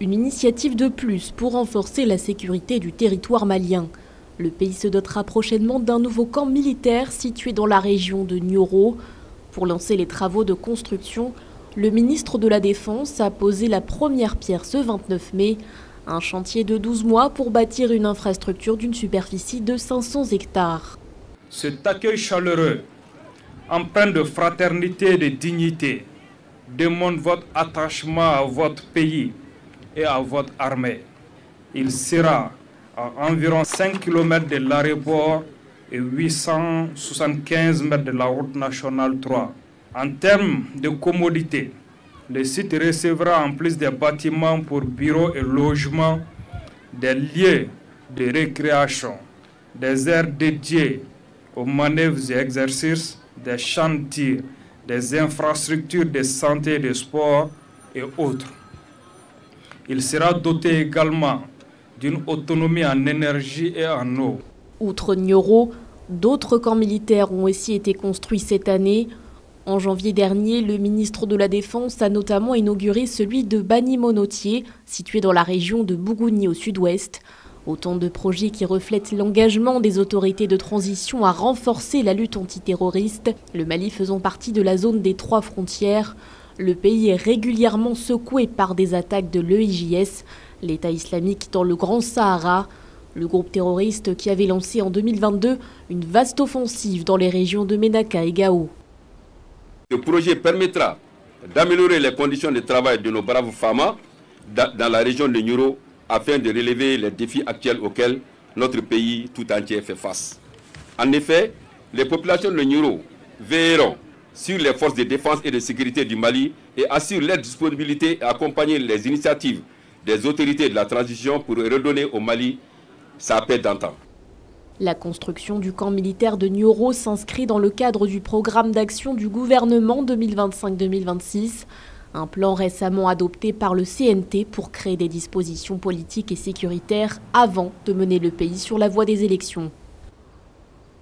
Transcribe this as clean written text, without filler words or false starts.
Une initiative de plus pour renforcer la sécurité du territoire malien. Le pays se dotera prochainement d'un nouveau camp militaire situé dans la région de Nioro. Pour lancer les travaux de construction, le ministre de la Défense a posé la première pierre ce 29 mai. Un chantier de 12 mois pour bâtir une infrastructure d'une superficie de 500 hectares. Cet accueil chaleureux, empreint de fraternité et de dignité, démontre votre attachement à votre pays et à votre armée. Il sera à environ 5 km de l'aéroport et 875 mètres de la route nationale 3. En termes de commodité, le site recevra en plus des bâtiments pour bureaux et logements, des lieux de récréation, des aires dédiées aux manœuvres et exercices, des champs de tir, des infrastructures de santé et de sport et autres. Il sera doté également d'une autonomie en énergie et en eau. Outre Nioro, d'autres camps militaires ont aussi été construits cette année. En janvier dernier, le ministre de la Défense a notamment inauguré celui de Bani-Monotier, situé dans la région de Bougouni au sud-ouest. Autant de projets qui reflètent l'engagement des autorités de transition à renforcer la lutte antiterroriste, le Mali faisant partie de la zone des 3 frontières. Le pays est régulièrement secoué par des attaques de l'EIJS, l'État islamique dans le Grand Sahara, le groupe terroriste qui avait lancé en 2022 une vaste offensive dans les régions de Ménaka et Gao. Ce projet permettra d'améliorer les conditions de travail de nos braves FAMA dans la région de Nioro afin de relever les défis actuels auxquels notre pays tout entier fait face. En effet, les populations de Nioro veilleront sur les forces de défense et de sécurité du Mali et assurent leur disponibilité à accompagner les initiatives des autorités de la transition pour redonner au Mali sa paix d'antan. La construction du camp militaire de Nioro s'inscrit dans le cadre du programme d'action du gouvernement 2025-2026, un plan récemment adopté par le CNT pour créer des dispositions politiques et sécuritaires avant de mener le pays sur la voie des élections.